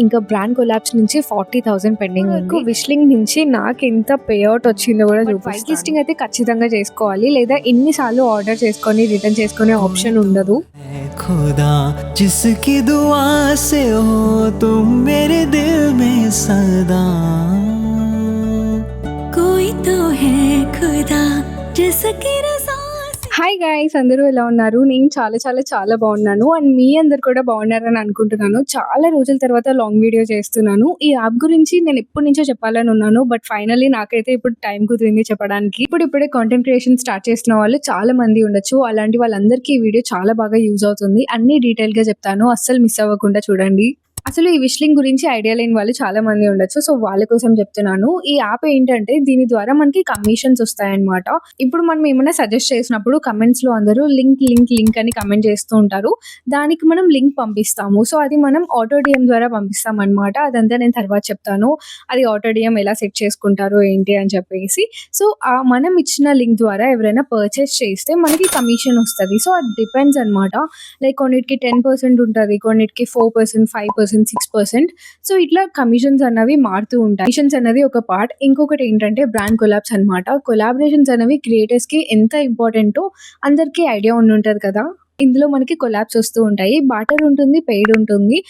ఇంకా brand collapse నుంచి 40,000 pending ఉంది. విష్ లింక్ నుంచి నాకు ఎంత పే అవుట్ వచ్చిందో కూడా చూపిస్తాను. వైట్ లిస్టింగ్ అయితే ఖచ్చితంగా చేసుకోవాలి, లేదా ఎన్నిసార్లు ఆర్డర్ చేసుకొని రిటర్న్ చేసుకునే ఆప్షన్ ఉండదు. खुदा जिसकी दुआ से हो तुम मेरे दिल में सदा, कोई तो है खुदा जिसकी रज़ा. హాయ్ గైస్, అందరూ ఎలా ఉన్నారు? నేను చాలా చాలా చాలా బాగున్నాను. అండ్ మీ అందరు కూడా బాగున్నారని అనుకుంటున్నాను. చాలా రోజుల తర్వాత లాంగ్ వీడియో చేస్తున్నాను. ఈ యాప్ గురించి నేను ఎప్పటి నుంచో చెప్పాలని ఉన్నాను, బట్ ఫైనల్లీ నాకైతే ఇప్పుడు టైం కుదిరింది చెప్పడానికి. ఇప్పుడే కాంటెంట్ క్రియేషన్ స్టార్ట్ చేసిన వాళ్ళు చాలా మంది ఉండొచ్చు. అలాంటి వాళ్ళందరికీ ఈ వీడియో చాలా బాగా యూజ్ అవుతుంది. అన్ని డీటెయిల్ గా చెప్తాను, అస్సలు మిస్ అవ్వకుండా చూడండి. అసలు ఈ విష్ లింక్ గురించి ఐడియా లేని వాళ్ళు చాలా మంది ఉండొచ్చు, సో వాళ్ళ కోసం చెప్తున్నాను. ఈ యాప్ ఏంటంటే దీని ద్వారా మనకి కమిషన్స్ వస్తాయన్నమాట. ఇప్పుడు మనం ఏమైనా సజెస్ట్ చేసినప్పుడు కమెంట్స్ లో అందరూ లింక్ లింక్ లింక్ అని కమెంట్ చేస్తూ ఉంటారు. దానికి మనం లింక్ పంపిస్తాము. సో అది మనం ఆటో డిఎం ద్వారా పంపిస్తాం అనమాట. అదంతా నేను తర్వాత చెప్తాను. అది ఆటో డిఎం ఎలా సెట్ చేసుకుంటారు ఏంటి అని చెప్పేసి. సో మనం ఇచ్చిన లింక్ ద్వారా ఎవరైనా పర్చేస్ చేస్తే మనకి కమిషన్ వస్తుంది. సో అది డిపెండ్స్ అనమాట. లైక్ కొన్నిటికి 10% ఉంటుంది, కొన్నిటికి 4%, 5%, 6%. సో ఇట్లా కమిషన్స్ అన్నవి మారుతూ ఉంటాయి. కమిషన్స్ అనేది ఒక పార్ట్. ఇంకొకటి ఏంటంటే బ్రాండ్ కొలాబ్స్ అనమాట. కొలాబరేషన్స్ అనేవి క్రియేటర్స్ కి ఎంత ఇంపార్టెంటో అందరికీ ఐడియా ఉంటది కదా. ఇందులో మనకి కొలాబ్స్ వస్తూ ఉంటాయి. బార్టర్ ఉంటుంది, పెయిడ్ ఉంటుంది.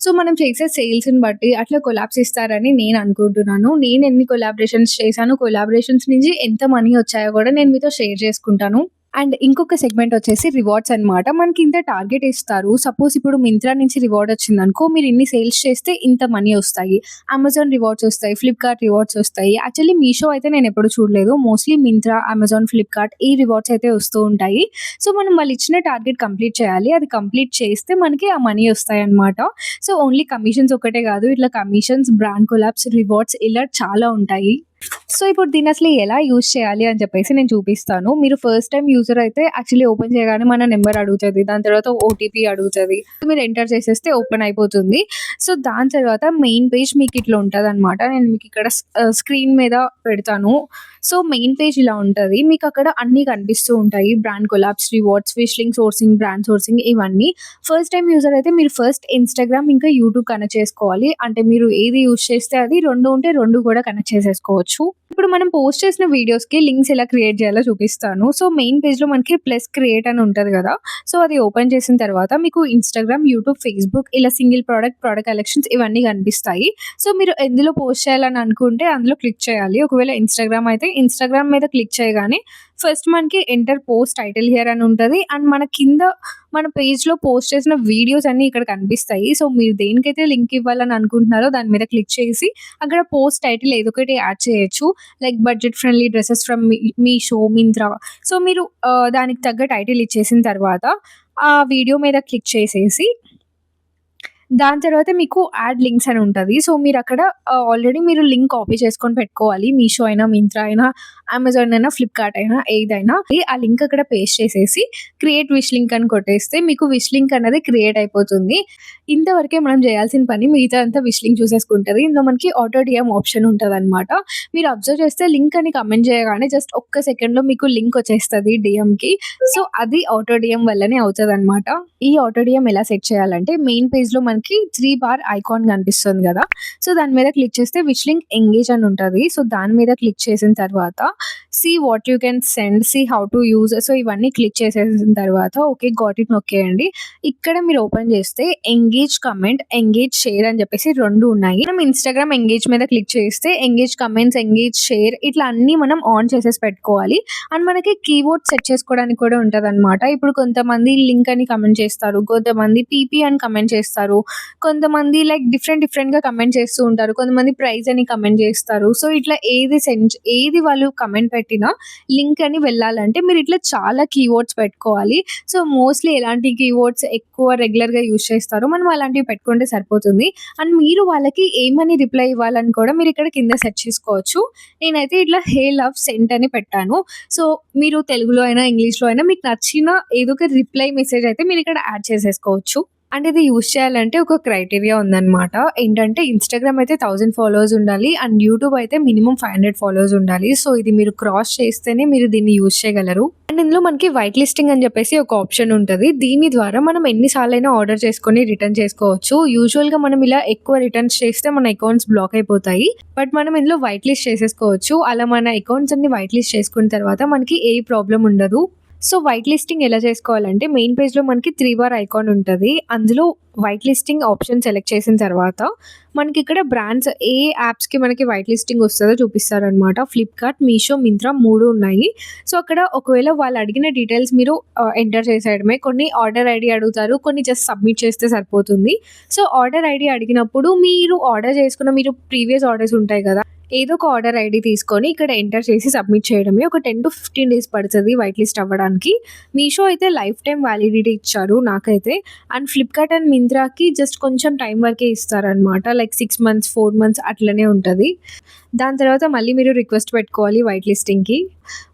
సో మనం చేసే సేల్స్ ని బట్టి అట్లా కొలాబ్స్ ఇస్తారని నేను అనుకుంటున్నాను. నేను ఎన్ని కొలాబరేషన్స్ చేశాను, కొలాబరేషన్స్ నుంచి ఎంత మనీ వచ్చాయో కూడా నేను మీతో షేర్ చేసుకుంటాను. అండ్ ఇంకొక సెగ్మెంట్ వచ్చేసి రివార్డ్స్ అనమాట. మనకి ఇంత టార్గెట్ ఇస్తారు. సపోజ్ ఇప్పుడు మింత్రా నుంచి రివార్డ్ వచ్చింది అనుకో, మీరు ఇన్ని సేల్స్ చేస్తే ఇంత మనీ వస్తాయి. అమెజాన్ రివార్డ్స్ వస్తాయి, ఫ్లిప్కార్ట్ రివార్డ్స్ వస్తాయి. యాక్చువల్లీ మీషో అయితే నేను ఎప్పుడు చూడలేదు. మోస్ట్లీ మింత్రా, అమెజాన్, ఫ్లిప్కార్ట్ ఈ రివార్డ్స్ అయితే వస్తూ ఉంటాయి. సో మనం వాళ్ళు ఇచ్చిన టార్గెట్ కంప్లీట్ చేయాలి. అది కంప్లీట్ చేస్తే మనకి ఆ మనీ వస్తాయి అనమాట. సో ఓన్లీ కమిషన్స్ ఒకటే కాదు, ఇట్లా కమిషన్స్, బ్రాండ్ కొలాబ్స్, రివార్డ్స్ ఇలా చాలా ఉంటాయి. సో ఇప్పుడు దీన్ని అసలు ఎలా యూజ్ చేయాలి అని చెప్పేసి నేను చూపిస్తాను. మీరు ఫస్ట్ టైం యూజర్ అయితే యాక్చువల్లీ ఓపెన్ చేయగానే మన నెంబర్ అడుగుతుంది, దాని తర్వాత ఓటీపీ అడుగుతుంది. మీరు ఎంటర్ చేసేస్తే ఓపెన్ అయిపోతుంది. సో దాని తర్వాత మెయిన్ పేజ్ మీకు ఇట్లా ఉంటుంది అనమాట. నేను మీకు ఇక్కడ స్క్రీన్ మీద పెడతాను. సో మెయిన్ పేజ్ ఇలా ఉంటుంది. మీకు అక్కడ అన్ని కనిపిస్తూ ఉంటాయి. Brand collapse, rewards, wish link sourcing, brand sourcing ఇవన్నీ. ఫస్ట్ టైం యూజర్ అయితే మీరు ఫస్ట్ ఇన్స్టాగ్రామ్ ఇంకా యూట్యూబ్ కనెక్ట్ చేసుకోవాలి. అంటే మీరు ఏది యూజ్ చేస్తే అది, రెండు ఉంటే రెండు కూడా కనెక్ట్ చేసేసుకోవచ్చు. ఇప్పుడు మనం పోస్ట్ చేసిన వీడియోస్ కి లింక్స్ ఎలా క్రియేట్ చేయాలో చూపిస్తాను. సో మెయిన్ పేజ్ లో మనకి ప్లస్ క్రియేట్ అని ఉంటది కదా. సో అది ఓపెన్ చేసిన తర్వాత మీకు ఇన్స్టాగ్రామ్, యూట్యూబ్, ఫేస్బుక్ ఇలా సింగిల్ ప్రోడక్ట్ కలెక్షన్స్ ఇవన్నీ కనిపిస్తాయి. సో మీరు ఎందులో పోస్ట్ చేయాలని అనుకుంటే అందులో క్లిక్ చేయాలి. ఒకవేళ ఇన్స్టాగ్రామ్ అయితే ఇన్స్టాగ్రామ్ మీద క్లిక్ చేయగానే ఫస్ట్ మనకి ఎంటర్ పోస్ట్ టైటిల్ హియర్ అని ఉంటుంది. అండ్ మన కింద మన పేజ్ లో పోస్ట్ చేసిన వీడియోస్ అన్ని ఇక్కడ కనిపిస్తాయి. సో మీరు దేనికైతే లింక్ ఇవ్వాలని అనుకుంటున్నారో దాని మీద క్లిక్ చేసి అక్కడ పోస్ట్ టైటిల్ ఏదో ఒకటి యాడ్ చేయొచ్చు. Like budget friendly dresses from Meesho, Myntra. So మీరు దానికి తగ్గ టైటిల్ ఇచ్చేసిన తర్వాత ఆ వీడియో మీద క్లిక్ చేసేసి దాని తర్వాత మీకు యాడ్ లింక్స్ అని ఉంటుంది. సో మీరు అక్కడ ఆల్రెడీ మీరు లింక్ కాపీ చేసుకొని పెట్టుకోవాలి. మీషో అయినా, మింత్రా అయినా, అమెజాన్ అయినా, ఫ్లిప్కార్ట్ అయినా, ఏదైనా ఆ లింక్ అక్కడ పేస్ట్ చేసేసి క్రియేట్ విష్ లింక్ అని కొట్టేస్తే మీకు విష్ లింక్ అనేది క్రియేట్ అయిపోతుంది. ఇంతవరకే మనం చేయాల్సిన పని. మిగతా అంతా విష్ లింక్ చూసేసుకుంటుంది. ఇందులో మనకి ఆటో డిఎం ఆప్షన్ ఉంటుంది అనమాట. మీరు అబ్జర్వ్ చేస్తే లింక్ అని కమెంట్ చేయగానే జస్ట్ ఒక్క సెకండ్ లో మీకు లింక్ వచ్చేస్తుంది డిఎం కి. సో అది ఆటో డిఎం వల్లనే అవుతుంది అనమాట. ఈ ఆటో డిఎం ఎలా సెట్ చేయాలంటే మెయిన్ పేజ్ లో మనకి 3 బార్ ఐకాన్ కనిపిస్తుంది కదా. సో దాని మీద క్లిక్ చేస్తే విష్ లింక్ ఎంగేజ్ అని ఉంటుంది. సో దాని మీద క్లిక్ చేసిన తర్వాత see what you can send, see how to use, so ఇవన్నీ క్లిక్ చేసేసిన తర్వాత ఓకే గాట్ ఇట్ నొక్కేయండి. ఇక్కడ మీరు ఓపెన్ చేస్తే ఎంగేజ్ కమెంట్, ఎంగేజ్ షేర్ అని చెప్పేసి రెండు ఉన్నాయి. మనం ఇన్స్టాగ్రామ్ ఎంగేజ్ మీద క్లిక్ చేస్తే ఎంగేజ్ కమెంట్స్, ఎంగేజ్ షేర్ ఇట్లా అన్ని మనం ఆన్ చేసేసి పెట్టుకోవాలి. అండ్ మనకి కీవర్డ్ సెట్ చేసుకోవడానికి కూడా ఉంటుంది అనమాట. ఇప్పుడు కొంతమంది లింక్ అని కమెంట్ చేస్తారు, కొంతమంది పీపీ అని కమెంట్ చేస్తారు, కొంతమంది లైక్ డిఫరెంట్ గా కమెంట్ చేస్తూ ఉంటారు, కొంతమంది ప్రైజ్ అని కమెంట్ చేస్తారు. సో ఇట్లా ఏది వాళ్ళు కమెంట్ పెట్టినా లింక్ అని వెళ్ళాలంటే మీరు ఇట్లా చాలా కీవర్డ్స్ పెట్టుకోవాలి. సో మోస్ట్లీ ఎలాంటి కీవర్డ్స్ ఎక్కువ రెగ్యులర్ గా యూజ్ చేస్తారో మనం అలాంటివి పెట్టుకుంటే సరిపోతుంది. అండ్ మీరు వాళ్ళకి ఏమని రిప్లై ఇవ్వాలని కూడా మీరు ఇక్కడ కింద సెట్ చేసుకోవచ్చు. నేనైతే ఇట్లా హే లవ్ సెంట్ అని పెట్టాను. సో మీరు తెలుగులో అయినా, ఇంగ్లీష్ లో అయినా మీకు నచ్చిన ఏదో ఒక రిప్లై మెసేజ్ అయితే మీరు ఇక్కడ యాడ్ చేసేసుకోవచ్చు. అండ్ ఇది యూజ్ చేయాలంటే ఒక క్రైటీరియా ఉందనమాట. ఏంటంటే ఇన్‌స్టాగ్రామ్ అయితే 1000 ఫాలోవర్స్ ఉండాలి. అండ్ యూట్యూబ్ అయితే మినిమమ్ 500 ఫాలోవర్స్ ఉండాలి. సో ఇది మీరు క్రాస్ చేస్తేనే మీరు దీన్ని యూజ్ చేయగలరు. అండ్ ఇందులో మనకి వైట్ లిస్టింగ్ అని చెప్పేసి ఒక ఆప్షన్ ఉంటది. దీని ద్వారా మనం ఎన్ని సార్లైనా ఆర్డర్ చేసుకొని రిటర్న్ చేసుకోవచ్చు. యూజువల్‌గా మనం ఇలా ఎక్కువ రిటర్న్స్ చేస్తే మన అకౌంట్స్ బ్లాక్ అయిపోతాయి. బట్ మనం ఇందులో వైట్ లిస్ట్ చేసేసుకోవచ్చు. అలా మన అకౌంట్స్ అన్ని వైట్ లిస్ట్ చేసుకున్న తర్వాత మనకి ఏ ప్రాబ్లమ్ ఉండదు. సో వైట్ లిస్టింగ్ ఎలా చేసుకోవాలంటే మెయిన్ పేజ్‌లో మనకి 3 బార్ ఐకాన్ ఉంటది. అందులో వైట్ లిస్టింగ్ ఆప్షన్ సెలెక్ట్ చేసిన తర్వాత మనకి ఇక్కడ బ్రాండ్స్ ఏ యాప్స్‌కి మనకి వైట్ లిస్టింగ్ వస్తదో చూపిస్తారనమాట. ఫ్లిప్‌కార్ట్, మీషో, మింత్రా 3 ఉన్నాయి. సో అక్కడ ఒకవేళ వాళ్ళు అడిగిన డీటెయిల్స్ మీరు ఎంటర్ చేసేయడమే. కొన్ని ఆర్డర్ ఐడీ అడుగుతారు. కొన్ని జస్ట్ సబ్మిట్ చేస్తే సరిపోతుంది. సో ఆర్డర్ ఐడీ అడిగినప్పుడు మీరు ఆర్డర్ చేసుకున్న మీరు ప్రీవియస్ ఆర్డర్స్ ఉంటాయి కదా! ఏదో ఒక ఆర్డర్ ఐడీ తీసుకొని ఇక్కడ ఎంటర్ చేసి సబ్మిట్ చేయడమే. ఒక 10-15 డేస్ పడతది వైట్ లిస్ట్ అవ్వడానికి. మీషో అయితే లైఫ్ టైమ్ వ్యాలిడిటీ ఇచ్చారు నాకైతే. అండ్ ఫ్లిప్‌కార్ట్ అండ్ మింత్రాకి జస్ట్ కొంచెం టైం వరకే ఇస్తారనమాట. లైక్ 6 మంత్స్, 4 మంత్స్ అట్లనే ఉంటది. దాని తర్వాత మళ్ళీ మీరు రిక్వెస్ట్ పెట్టుకోవాలి వైట్ లిస్టింగ్‌కి.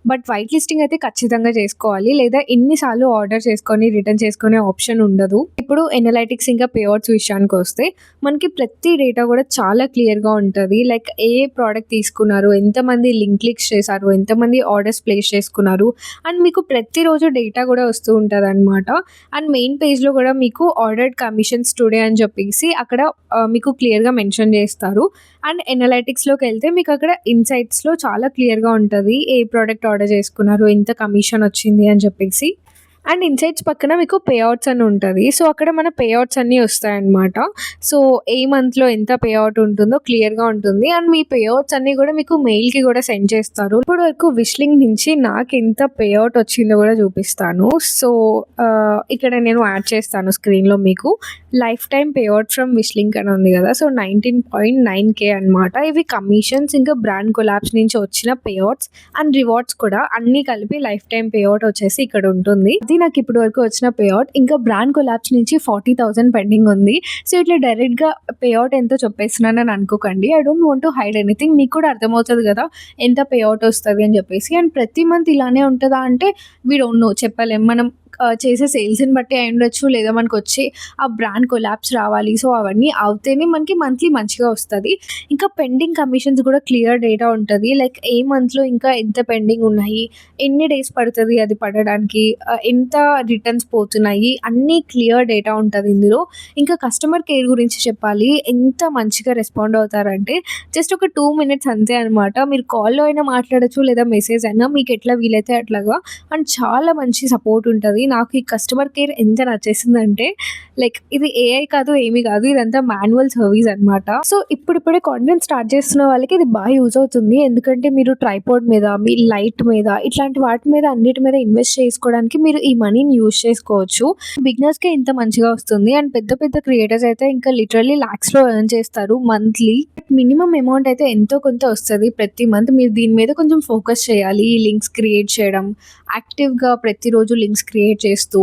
బట్ వైట్ లిస్టింగ్ అయితే ఖచ్చితంగా చేసుకోవాలి. లేదా ఎన్ని సార్లు ఆర్డర్ చేసుకొని రిటర్న్ చేసుకునే ఆప్షన్ ఉండదు. ఇప్పుడు ఎనలైటిక్స్ ఇంకా పేఅవుట్స్ విషయానికొస్తే మనకి ప్రతి డేటా కూడా చాలా క్లియర్‌గా ఉంటది. లైక్ ఏ ప్రోడక్ట్ తీసుకున్నారు, ఎంతమంది లింక్ క్లిక్స్ చేశారు, ఎంతమంది ఆర్డర్స్ ప్లేస్ చేసుకున్నారు అండ్ మీకు ప్రతిరోజు డేటా కూడా వస్తూ ఉంటదనమాట. అండ్ మెయిన్ పేజ్‌లో కూడా మీకు ఆర్డర్డ్ కమిషన్స్ టుడే అని చెప్పేసి అక్కడ మీకు క్లియర్‌గా మెన్షన్ చేస్తారు. అండ్ ఎనలైటిక్స్‌లోకి వెళ్తే మీకు అక్కడ ఇన్‌సైట్స్‌లో చాలా క్లియర్‌గా ఉంటది. ఏ ప్రోడక్ట్ ఆర్డర్ చేసుకున్నారు, ఎంత కమిషన్ వచ్చింది అని చెప్పేసి. అండ్ ఇన్‌సైట్స్ పక్కన మీకు పేఅవుట్స్ అని ఉంటది. సో అక్కడ మన పేఅవుట్స్ అన్నీ వస్తాయన్నమాట. సో ఏ మంత్‌లో ఎంత పేఅవుట్ ఉంటుందో క్లియర్‌గా ఉంటుంది. అండ్ మీ పేఅవుట్స్ అన్నీ కూడా మీకు మెయిల్‌కి కూడా సెండ్ చేస్తారు. ఇప్పటి వరకు విష్లింగ్ నుంచి నాకెంత పేఅవుట్ వచ్చిందో కూడా చూపిస్తాను. సో ఇక్కడ నేను యాడ్ చేస్తాను స్క్రీన్‌లో మీకు. లైఫ్ టైమ్ పేఅవుట్ ఫ్రమ్ విష్లింక్ అని ఉంది కదా! సో 19.9K అనమాట. ఇవి కమిషన్స్ ఇంకా బ్రాండ్ కొలాబ్స్ నుంచి వచ్చిన పేఅవుట్స్ అండ్ రివార్డ్స్ కూడా అన్నీ కలిపి లైఫ్ టైమ్ పేఅవుట్ వచ్చేసి ఇక్కడ ఉంటుంది. అది నాకు ఇప్పటి వరకు వచ్చిన పేఅవుట్. ఇంకా బ్రాండ్ కొలాబ్స్ నుంచి 40,000 పెండింగ్ ఉంది. సో ఇట్లా డైరెక్ట్‌గా పేఅవుట్ ఎంతో చెప్పేస్తున్నానని అనుకోకండి. I don't want to hide anything. మీకు కూడా అర్థమవుతది కదా! ఎంత పేఅవుట్ వస్తది అని చెప్పేసి. అండ్ ప్రతి మంత్ ఇలానే ఉంటదా అంటే వి డోంట్ నో, చెప్పలేం. మనం చేసే సేల్స్‌ని బట్టి అయ్యుండొచ్చు. లేదా మనకొచ్చే ఆ బ్రాండ్ కొలాబ్స్ రావాలి. సో అవన్నీ అవుతేనే మనకి మంత్లీ మంచిగా వస్తది. ఇంకా పెండింగ్ కమిషన్స్ కూడా క్లియర్ డేటా ఉంటది. లైక్ ఏ మంత్‌లో ఇంకా ఎంత పెండింగ్ ఉన్నాయి, ఎన్ని డేస్ పడతది అది పడడానికి, ఎంత రిటర్న్స్ పోతున్నాయి, అన్నీ క్లియర్ డేటా ఉంటది ఇందులో. ఇంకా కస్టమర్ కేర్ గురించి చెప్పాలి. ఎంత మంచిగా రెస్పాండ్ అవుతారంటే జస్ట్ ఒక 2 మినిట్స్ అంతే అనమాట. మీరు కాల్‌లో అయినా మాట్లాడొచ్చు లేదా మెసేజ్ అయినా మీకు ఎట్లా వీలైతే అట్లాగా. అండ్ చాలా మంచి సపోర్ట్ ఉంటది. నాకు ఈ కస్టమర్ కేర్ ఎంత నచ్చేసిందంటే లైక్ ఇది ఏఐ కాదు, ఏమీ కాదు. ఇదంతా మాన్యువల్ సర్వీస్ అనమాట. సో ఇప్పుడిప్పుడే కాంటెంట్ స్టార్ట్ చేస్తున్న వాళ్ళకి ఇది బాగా యూజ్ అవుతుంది. ఎందుకంటే మీరు ట్రైపాడ్ మీద, మీ లైట్ మీద, ఇట్లాంటి వాటి మీద అన్నిటి మీద ఇన్వెస్ట్ చేసుకోవడానికి మీరు ఈ మనీని యూజ్ చేసుకోవచ్చు. బిగినర్స్‌కే ఇంత మంచిగా వస్తుంది. అండ్ పెద్ద పెద్ద క్రియేటర్స్ అయితే ఇంకా లిటరల్లీ లాక్స్‌లో ఎర్న్ చేస్తారు మంత్లీ. మినిమమ్ అమౌంట్ అయితే ఎంతో కొంత వస్తది ప్రతి మంత్. మీరు దీని మీద కొంచెం ఫోకస్ చేయాలి. ఈ లింక్స్ క్రియేట్ చేయడం, యాక్టివ్‌గా ప్రతిరోజు లింక్స్ క్రియేట్ చేస్తూ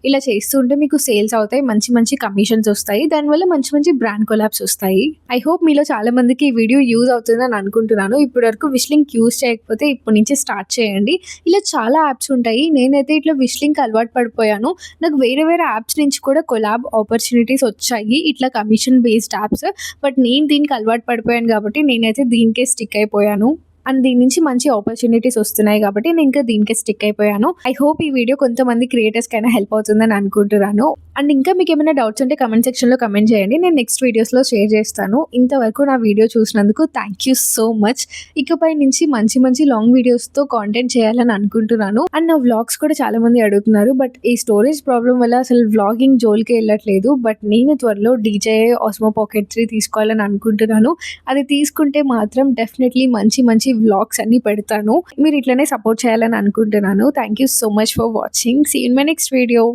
ఇలా చేస్తూ ఉంటే మీకు సేల్స్ అవుతాయి. మంచి మంచి కమిషన్స్ వస్తాయి. దానివల్ల మంచి మంచి బ్రాండ్ కొలాబ్స్ వస్తాయి. ఐ హోప్ మీలో చాలా మందికి ఈ వీడియో యూజ్ అవుతుందని అనుకుంటున్నాను. ఇప్పటివరకు విష్లింక్ యూజ్ చేయకపోతే ఇప్పటి నుంచి స్టార్ట్ చేయండి. ఇలా చాలా యాప్స్ ఉంటాయి. నేనైతే ఇట్లా విష్లింక్ అలవాటు పడిపోయాను. నాకు వేరే వేరే యాప్స్ నుంచి కూడా కొలాబ్ ఆపర్చునిటీస్ వచ్చాయి. ఇట్లా కమిషన్ బేస్డ్ యాప్స్. బట్ నేను దీనికి అలవాటు పడిపోయాను కాబట్టి నేనైతే దీనికే స్టిక్ అయిపోయాను. అండ్ దీని నుంచి మంచి ఆపర్చునిటీస్ వస్తున్నాయి కాబట్టి నేను ఇంకా దీనికే స్టిక్ అయిపోయాను. ఐ హోప్ ఈ వీడియో కొంతమంది క్రియేటర్స్‌కైనా హెల్ప్ అవుతుందని అనుకుంటున్నాను. అండ్ ఇంకా మీకు ఏమైనా డౌట్స్ ఉంటే కమెంట్ సెక్షన్‌లో కమెంట్ చేయండి. నేను నెక్స్ట్ వీడియోస్‌లో షేర్ చేస్తాను. ఇంతవరకు నా వీడియో చూసినందుకు థ్యాంక్ యూ సో మచ్. ఇకపై నుంచి మంచి మంచి లాంగ్ వీడియోస్‌తో కాంటెంట్ చేయాలని అనుకుంటున్నాను. అండ్ నా వ్లాగ్స్ కూడా చాలా మంది అడుగుతున్నారు. బట్ ఈ స్టోరేజ్ ప్రాబ్లమ్ వల్ల అసలు వ్లాగింగ్ జోలికే వెళ్ళట్లేదు. బట్ నేను త్వరలో DJI Osmo Pocket 3 తీసుకోవాలని అనుకుంటున్నాను. అది తీసుకుంటే మాత్రం డెఫినెట్లీ మంచి మంచి వ్లాగ్స్ అన్ని పెడతాను. మీరు ఇట్లనే సపోర్ట్ చేయాలని అనుకుంటున్నాను. Thank you so much for watching. See you in my next video.